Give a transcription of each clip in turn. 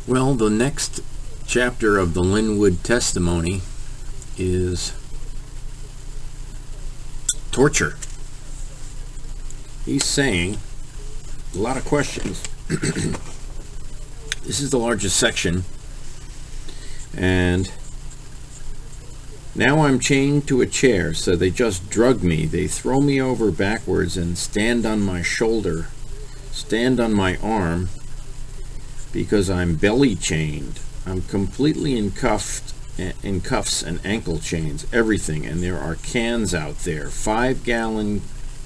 Well, the next chapter of the Linwood testimony is torture. He's saying a lot of questions. This is the largest section, and now I'm chained to a chair, so they just drug me. They throw me over backwards and stand on my shoulder, stand on my arm, because I'm belly chained. I'm completely in cuffs and ankle chains, everything. And there are cans out there, 5-gallon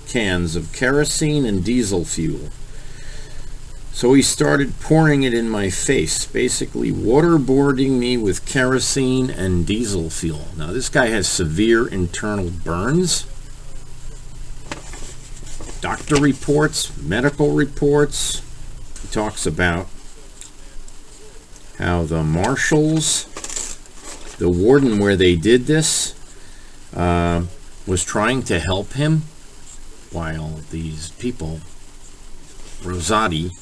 cans of kerosene and diesel fuel. So he started pouring it in my face, basically waterboarding me with kerosene and diesel fuel. Now this guy has severe internal burns. Doctor reports, medical reports. He talks about how the marshals, the warden where they did this, was trying to help him, while these people, Rosati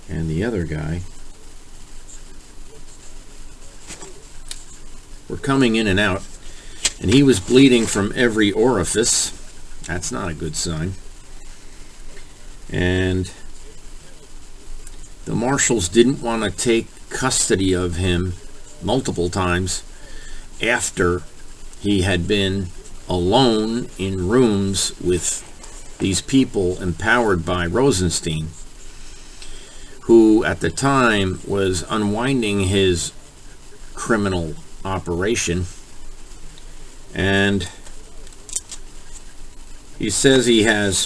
and the other guy, were coming in and out, and he was bleeding from every orifice. That's not a good sign. And the marshals didn't want to take custody of him multiple times after he had been alone in rooms with these people empowered by Rosenstein, who at the time was unwinding his criminal operation. And he says he has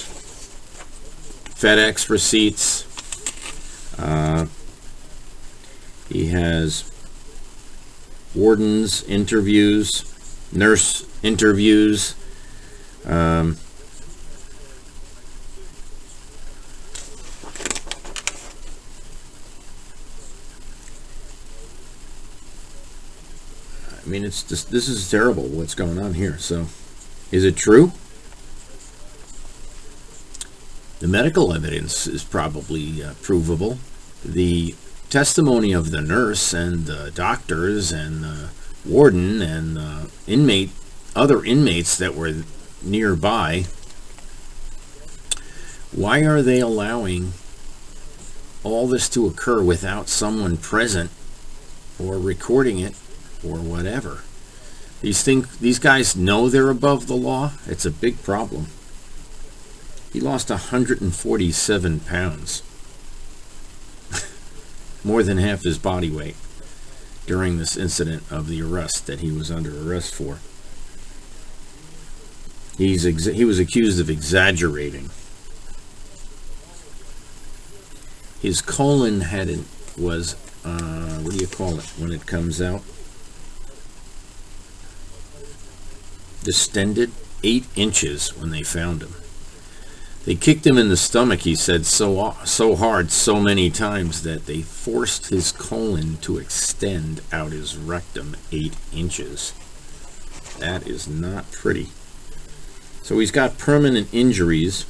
FedEx receipts. He has warden's interviews, nurse interviews. I mean, it's just, this is terrible what's going on here. So, is it true? The medical evidence is probably provable. The testimony of the nurse and the doctors and the warden and the other inmates that were nearby, why are they allowing all this to occur without someone present or recording it or whatever? These guys know they're above the law. It's a big problem. He lost 147 pounds. More than half his body weight during this incident of the arrest that he was under arrest for. He was accused of exaggerating. His colon was what do you call it when it comes out? Distended, 8 inches when they found him. They kicked him in the stomach, he said, so hard, so many times that they forced his colon to extend out his rectum 8 inches. That is not pretty. So he's got permanent injuries,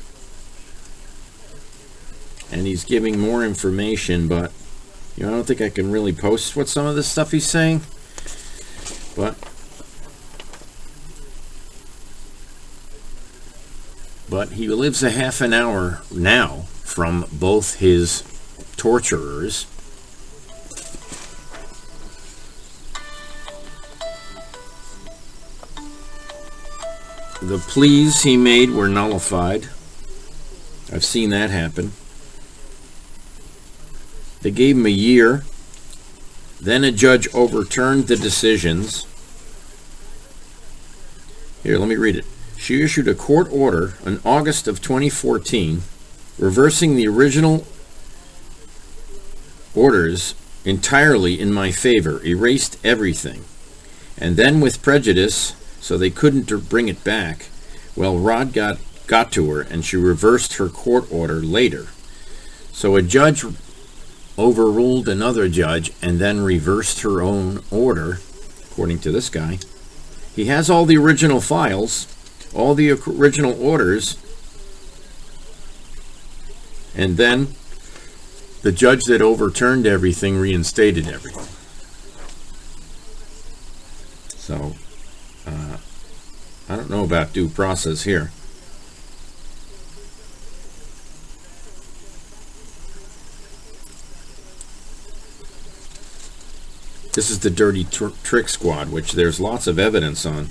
and he's giving more information, but I don't think I can really post what some of this stuff he's saying. But he lives a half an hour now from both his torturers. The pleas he made were nullified. I've seen that happen. They gave him a year. Then a judge overturned the decisions. Here, let me read it. She issued a court order in August of 2014 reversing the original orders entirely in my favor, erased everything. And then with prejudice, so they couldn't bring it back, well, Rod got to her and she reversed her court order later. So a judge overruled another judge and then reversed her own order, according to this guy. He has all the original files, all the original orders, and then The judge that overturned everything reinstated everything. So, I don't know about due process here. This is the dirty trick squad, which there's lots of evidence on.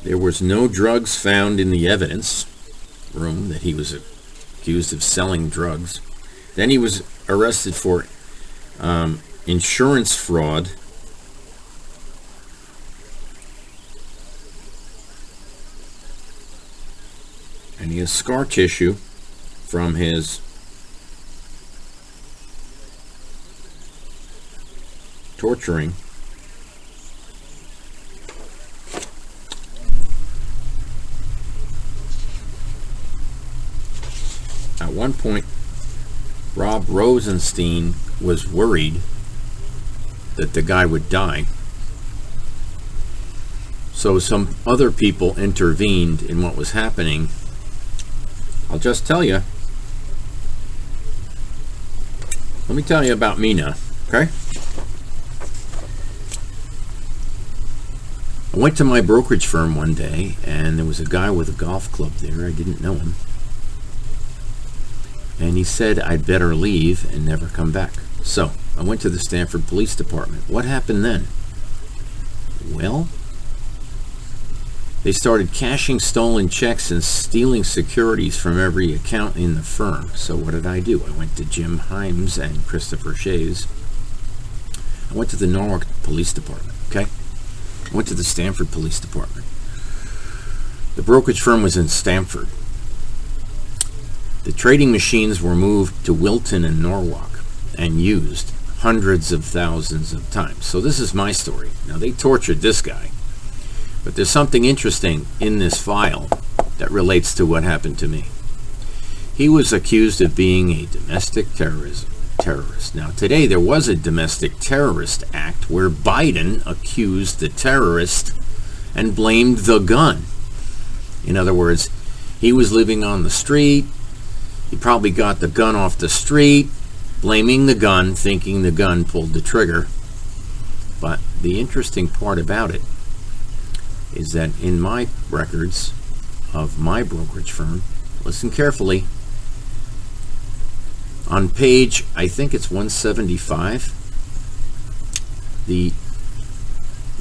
There was no drugs found in the evidence room that he was accused of selling drugs. Then he was arrested for insurance fraud, and he has scar tissue from his torturing. At one point, Rob Rosenstein was worried that the guy would die. So some other people intervened in what was happening. I'll just tell you. Let me tell you about me now, okay? I went to my brokerage firm one day, and there was a guy with a golf club there. I didn't know him. And he said I'd better leave and never come back. So I went to the Stanford Police Department. What happened then? Well, they started cashing stolen checks and stealing securities from every account in the firm. So what did I do? I went to Jim Himes and Christopher Shays. I went to the Norwalk Police Department, okay? I went to the Stanford Police Department. The brokerage firm was in Stamford. The trading machines were moved to Wilton and Norwalk and used hundreds of thousands of times. So this is my story. Now, they tortured this guy. But there's something interesting in this file that relates to what happened to me. He was accused of being a domestic terrorist. Now, today there was a domestic terrorist act where Biden accused the terrorist and blamed the gun. In other words, he was living on the street. He probably got the gun off the street, blaming the gun, thinking the gun pulled the trigger. But the interesting part about it is that in my records of my brokerage firm, listen carefully, on page, I think it's 175, the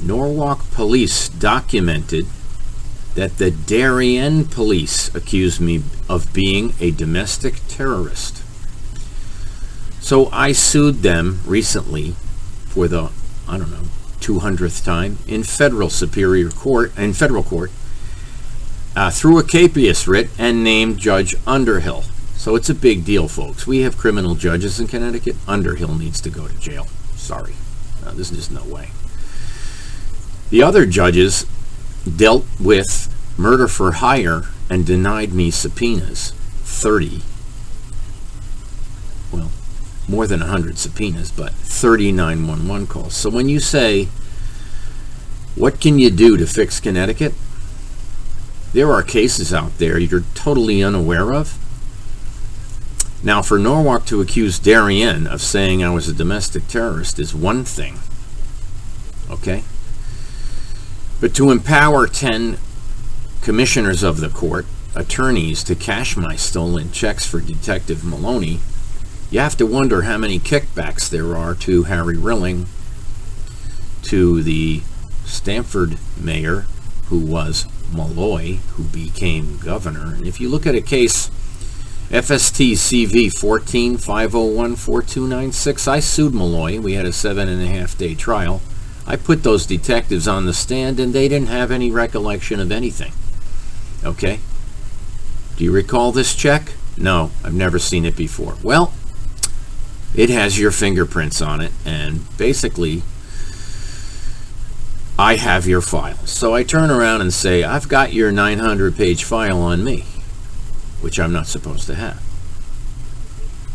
Norwalk police documented that the Darien police accused me of being a domestic terrorist. So I sued them recently for the, 200th time in federal court through a capias writ and named Judge Underhill. So it's a big deal, folks. We have criminal judges in Connecticut. Underhill needs to go to jail. Sorry. There's just no way. The other judges dealt with murder for hire and denied me subpoenas. 30. Well, more than 100 subpoenas, but 30 911 calls. So when you say, what can you do to fix Connecticut? There are cases out there you're totally unaware of. Now, for Norwalk to accuse Darien of saying I was a domestic terrorist is one thing, okay? But to empower 10 commissioners of the court, attorneys, to cash my stolen checks for Detective Maloney, you have to wonder how many kickbacks there are to Harry Rilling, to the Stamford mayor, who was Malloy, who became governor. And if you look at a case, FST CV 14-501-4296, I sued Malloy. We had a 7.5-day trial. I put those detectives on the stand, and they didn't have any recollection of anything. Okay? Do you recall this check? No, I've never seen it before. Well, it has your fingerprints on it, and basically, I have your file. So I turn around and say, I've got your 900-page file on me, which I'm not supposed to have.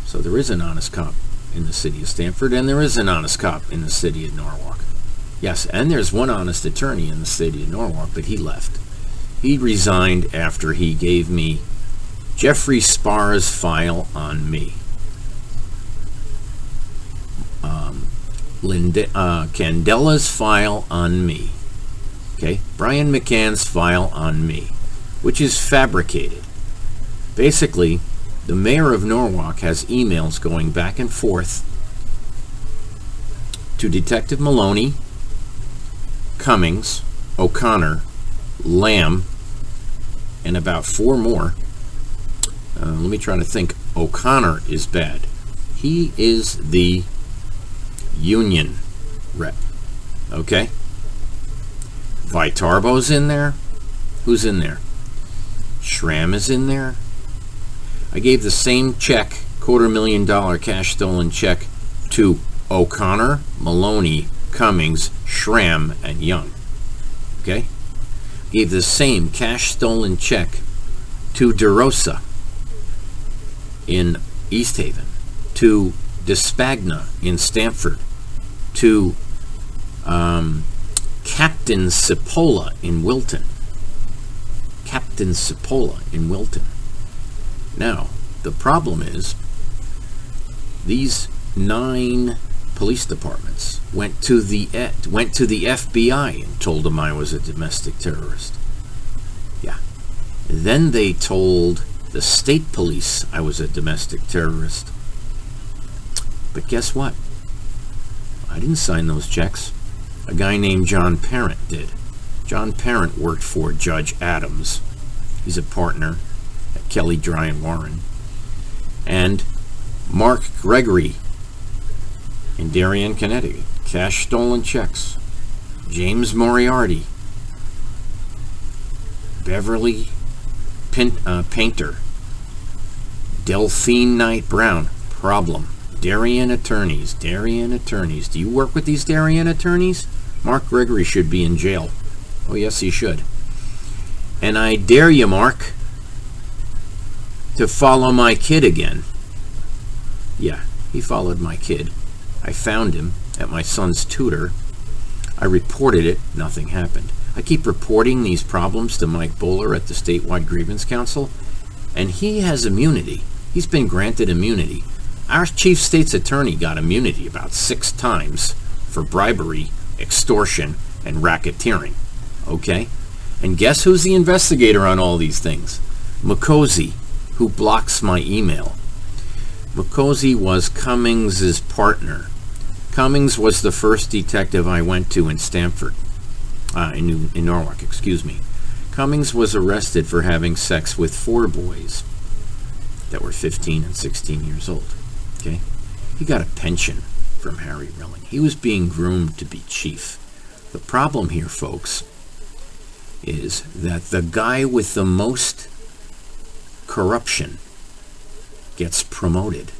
So there is an honest cop in the city of Stamford, and there is an honest cop in the city of Norwalk. Yes, and there's one honest attorney in the city of Norwalk, but he left. He resigned after he gave me Jeffrey Sparr's file on me. Candela's file on me. Okay, Brian McCann's file on me, which is fabricated. Basically, the mayor of Norwalk has emails going back and forth to Detective Maloney, Cummings, O'Connor, Lamb, and about 4 more. Let me try to think. O'Connor is bad. He is the union rep. Okay? Vitarbo's in there. Who's in there? Schramm is in there. I gave the same check, $250,000 cash stolen check, to O'Connor, Maloney, Cummings, Schramm, and Young. Okay? Gave the same cash stolen check to DeRosa in East Haven, to DeSpagna in Stamford, to Captain Cipolla in Wilton. Captain Cipolla in Wilton. Now, the problem is these 9 police departments went to the FBI and told them I was a domestic terrorist. Yeah. Then they told the state police I was a domestic terrorist. But guess what? I didn't sign those checks. A guy named John Parent did. John Parent worked for Judge Adams. He's a partner at Kelly, Dry and Warren. And Mark Gregory in Darien, Connecticut. Cash stolen checks. James Moriarty. Beverly Painter. Delphine Knight Brown. Problem. Darien attorneys. Darien attorneys. Do you work with these Darien attorneys? Mark Gregory should be in jail. Oh, yes, he should. And I dare you, Mark, to follow my kid again. Yeah, he followed my kid. I found him at my son's tutor. I reported it. Nothing happened. I keep reporting these problems to Mike Bowler at the Statewide Grievance Council, and he has immunity. He's been granted immunity. Our chief state's attorney got immunity about 6 times for bribery, extortion, and racketeering. Okay? And guess who's the investigator on all these things? Muccosi, who blocks my email. Muccosi was Cummings' partner. Cummings was the first detective I went to in Stamford, in Norwalk, excuse me. Cummings was arrested for having sex with 4 boys that were 15 and 16 years old. Okay? He got a pension from Harry Rilling. He was being groomed to be chief. The problem here, folks, is that the guy with the most corruption gets promoted.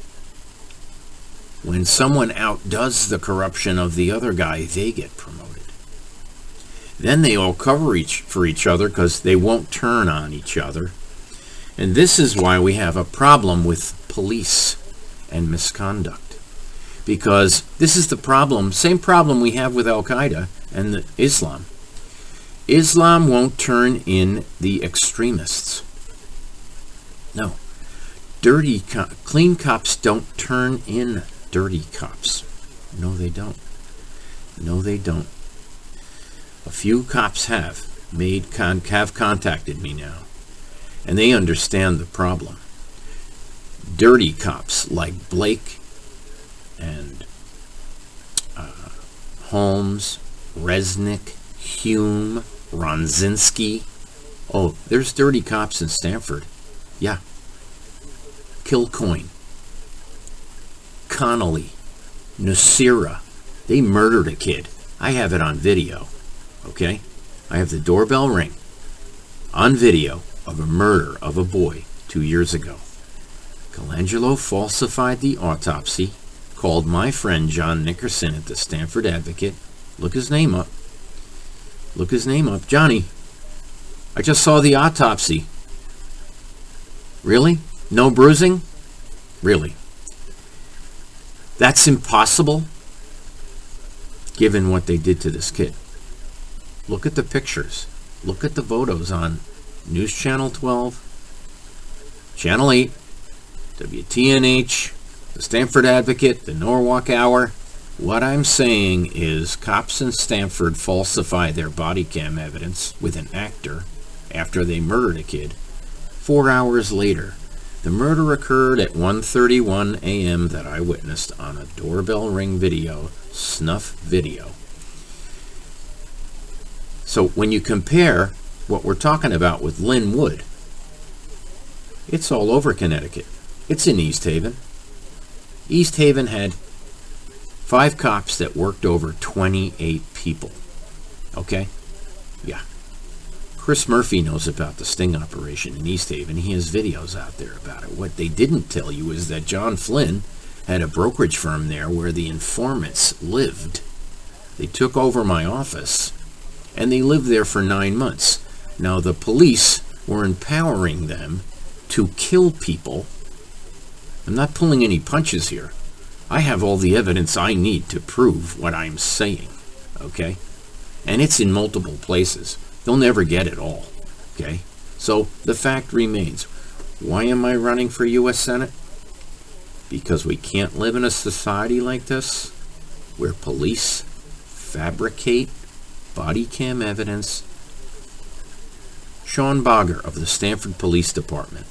When someone outdoes the corruption of the other guy, they get promoted. Then they all cover for each other because they won't turn on each other. And this is why we have a problem with police and misconduct. Because this is the problem, same problem we have with Al-Qaeda and Islam. Islam won't turn in the extremists. No. Clean cops don't turn in dirty cops. No, they don't. No, they don't. A few cops have contacted me now, and they understand the problem. Dirty cops like Blake and Holmes, Resnick, Hume, Ronzinski. Oh, there's dirty cops in Stamford. Yeah. Kilcoyne, Connolly, Nusira. They murdered a kid. I have it on video. Okay? I have the doorbell ring on video of a murder of a boy 2 years ago. Colangelo falsified the autopsy, called my friend John Nickerson at the Stamford Advocate. Look his name up. Look his name up. Johnny, I just saw the autopsy. Really? No bruising? Really? That's impossible, given what they did to this kid. Look at the pictures. Look at the photos on News Channel 12, Channel 8, WTNH, the Stamford Advocate, the Norwalk Hour. What I'm saying is cops in Stamford falsify their body cam evidence with an actor after they murdered a kid. 4 hours later, the murder occurred at 1:31 a.m. that I witnessed on a doorbell ring video, snuff video. So when you compare what we're talking about with Linwood, it's all over Connecticut. It's in East Haven. East Haven had 5 cops that worked over 28 people. Okay? Yeah. Chris Murphy knows about the sting operation in East Haven. He has videos out there about it. What they didn't tell you is that John Flynn had a brokerage firm there where the informants lived. They took over my office, and they lived there for 9 months. Now, the police were empowering them to kill people. I'm not pulling any punches here. I have all the evidence I need to prove what I'm saying, okay? And it's in multiple places. They'll never get it all, okay? So the fact remains. Why am I running for U.S. Senate? Because we can't live in a society like this where police fabricate body cam evidence. Sean Bogger of the Stamford Police Department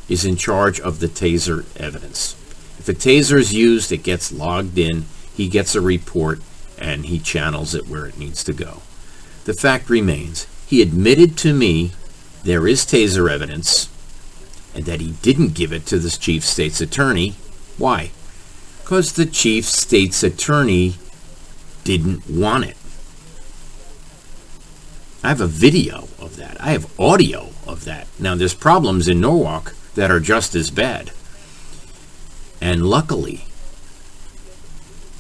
is in charge of the taser evidence. If a taser is used, it gets logged in, he gets a report, and he channels it where it needs to go. The fact remains, he admitted to me there is taser evidence and that he didn't give it to the chief state's attorney. Why? Because the chief state's attorney didn't want it. I have a video of that. I have audio of that. Now, there's problems in Norwalk that are just as bad. And luckily,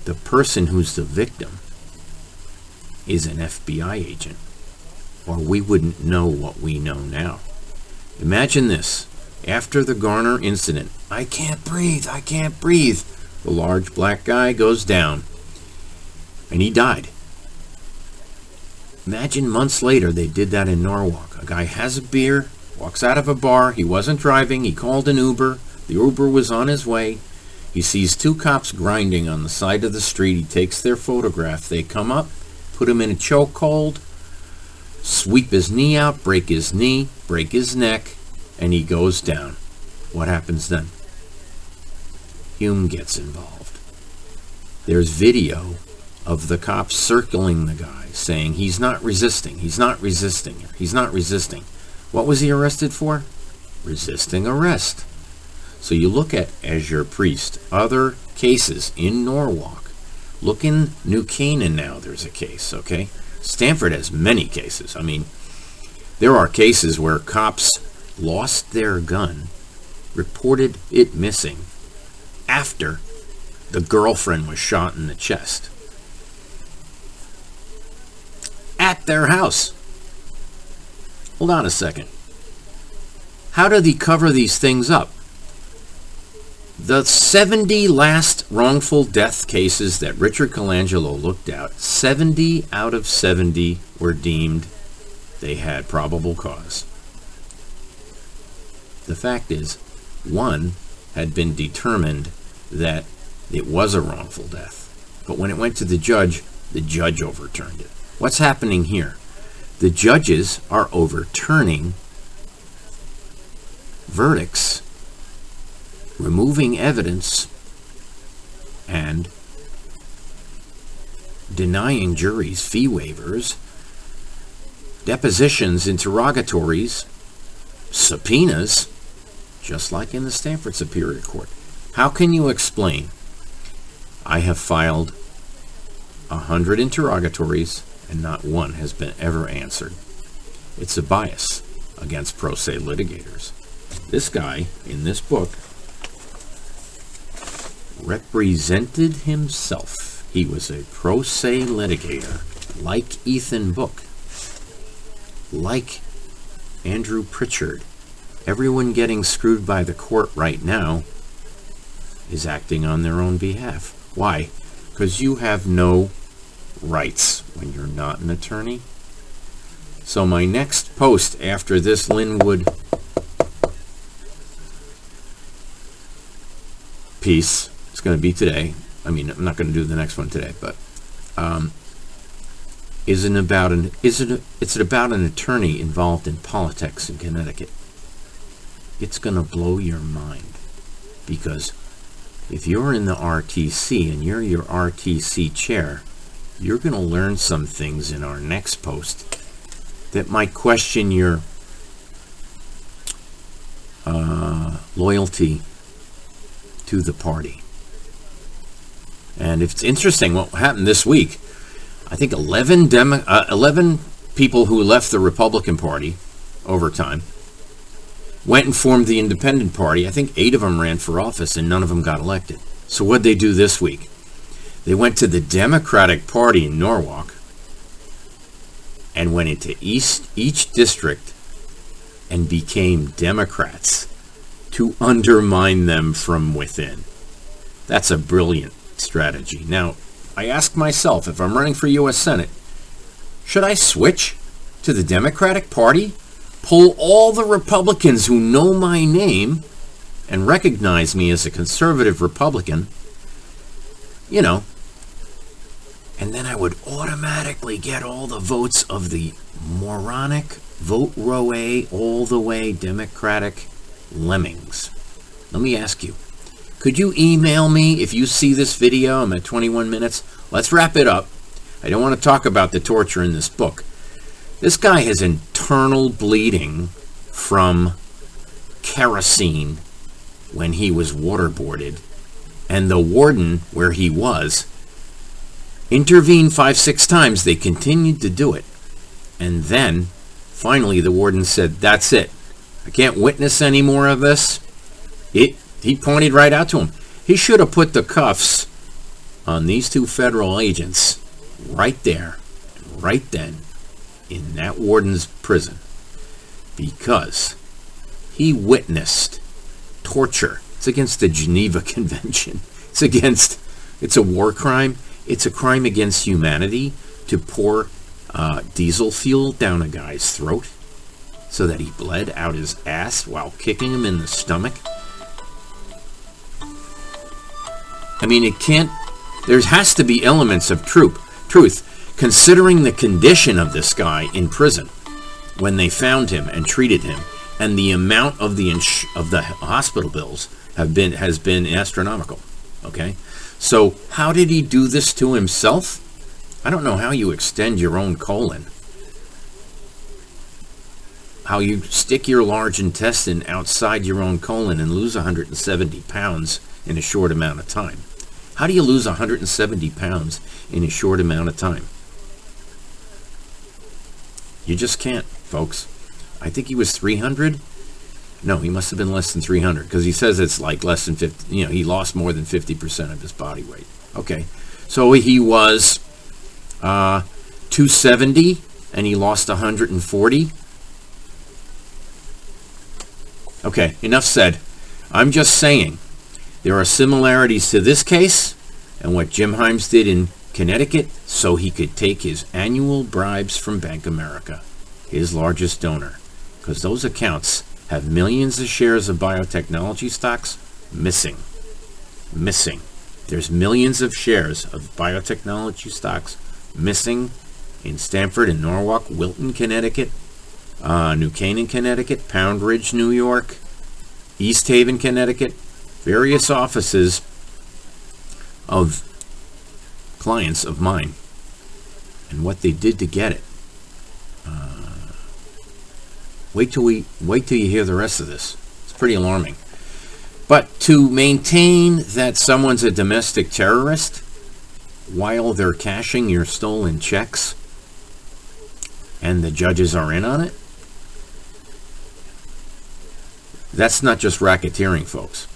the person who's the victim is an FBI agent, or we wouldn't know what we know now. Imagine this. After the Garner incident, I can't breathe. The large black guy goes down, and he died. Imagine months later they did that in Norwalk. A guy has a beer, walks out of a bar. He wasn't driving. He called an Uber. The Uber was on his way. He sees 2 cops grinding on the side of the street. He takes their photograph. They come up, put him in a chokehold, sweep his knee out, break his knee, break his neck, and he goes down. What happens then? Hume gets involved. There's video of the cops circling the guy, saying he's not resisting. What was he arrested for? Resisting arrest. So you look at, as your priest, other cases in Norwalk. Look in New Canaan now, there's a case, okay? Stamford has many cases. I mean, there are cases where cops lost their gun, reported it missing, after the girlfriend was shot in the chest. At their house. Hold on a second. How do they cover these things up? The 70 last wrongful death cases that Richard Colangelo looked at, 70 out of 70 were deemed they had probable cause. The fact is, one had been determined that it was a wrongful death. But when it went to the judge overturned it. What's happening here? The judges are overturning verdicts, removing evidence, and denying juries fee waivers, depositions, interrogatories, subpoenas, just like in the Stamford Superior Court. How can you explain? I have filed 100 interrogatories and not one has been ever answered. It's a bias against pro se litigators. This guy in this book represented himself. He was a pro se litigator, like Ethan Book, like Andrew Pritchard. Everyone getting screwed by the court right now is acting on their own behalf. Why? Because you have no rights when you're not an attorney. So my next post after this Linwood piece, it's going to be today. I mean, I'm not going to do the next one today, but it's about an attorney involved in politics in Connecticut. It's going to blow your mind, because if you're in the RTC and you're your RTC chair, you're going to learn some things in our next post that might question your loyalty to the party. And it's interesting what happened this week. I think 11 people who left the Republican Party over time went and formed the Independent Party. I think 8 of them ran for office and none of them got elected. So what'd they do this week? They went to the Democratic Party in Norwalk and went into each district and became Democrats to undermine them from within. That's a brilliant strategy. Now, I ask myself, if I'm running for U.S. Senate, should I switch to the Democratic Party, pull all the Republicans who know my name and recognize me as a conservative Republican, you know, and then I would automatically get all the votes of the moronic, vote row A, all the way Democratic lemmings. Let me ask you, could you email me if you see this video? I'm at 21 minutes. Let's wrap it up. I don't want to talk about the torture in this book. This guy has internal bleeding from kerosene when he was waterboarded, and the warden where he was intervened 5-6 times. They continued to do it, and then finally the warden said, "That's it. I can't witness any more of this." He pointed right out to him. He should have put the cuffs on these 2 federal agents right there, right then, in that warden's prison, because he witnessed torture. It's against the Geneva Convention. It's a war crime. It's a crime against humanity to pour diesel fuel down a guy's throat so that he bled out his ass while kicking him in the stomach. I mean, there has to be elements of truth, considering the condition of this guy in prison when they found him and treated him, and the amount of the hospital bills has been astronomical. Okay, so how did he do this to himself? I don't know how you extend your own colon, how you stick your large intestine outside your own colon and lose 170 pounds in a short amount of time. How do you lose 170 pounds in a short amount of time? You just can't, folks. I think he was 300. No, he must have been less than 300, because he says it's like less than 50. You know, he lost more than 50% of his body weight. Okay, so he was 270 and he lost 140. Okay, enough said. I'm just saying there are similarities to this case and what Jim Himes did in Connecticut so he could take his annual bribes from Bank America, his largest donor, because those accounts have millions of shares of biotechnology stocks missing. There's millions of shares of biotechnology stocks missing in Stamford and Norwalk, Wilton, Connecticut, New Canaan, Connecticut, Pound Ridge, New York, East Haven, Connecticut, various offices of clients of mine, and what they did to get it. Wait till you hear the rest of this. It's pretty alarming. But to maintain that someone's a domestic terrorist while they're cashing your stolen checks and the judges are in on it, that's not just racketeering, folks.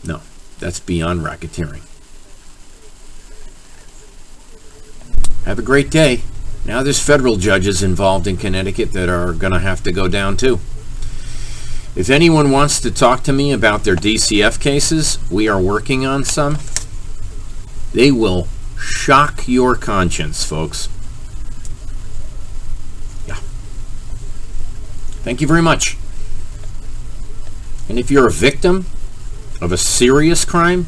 No, that's beyond racketeering. Have a great day. Now there's federal judges involved in Connecticut that are going to have to go down too. If anyone wants to talk to me about their DCF cases, we are working on some. They will shock your conscience, folks. Yeah. Thank you very much. And if you're a victim of a serious crime,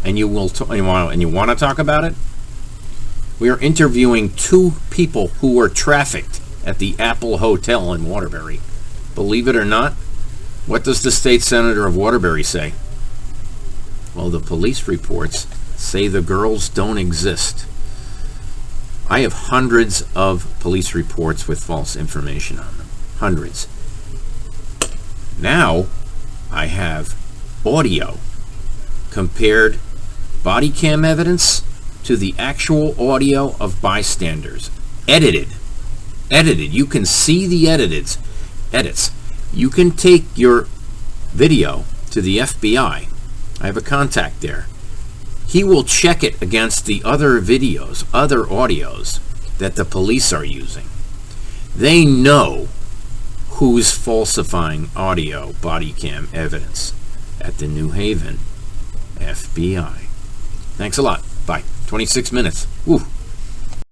And you want to talk about it? We are interviewing 2 people who were trafficked at the Apple Hotel in Waterbury. Believe it or not, what does the state senator of Waterbury say? Well, the police reports say the girls don't exist. I have hundreds of police reports with false information on them. Hundreds. Now, I have audio. Compared body cam evidence to the actual audio of bystanders. Edited. You can see the edits. You can take your video to the FBI. I have a contact there. He will check it against the other videos, other audios that the police are using. They know who's falsifying audio body cam evidence at the New Haven FBI. Thanks a lot. Bye. 26 minutes. Woo.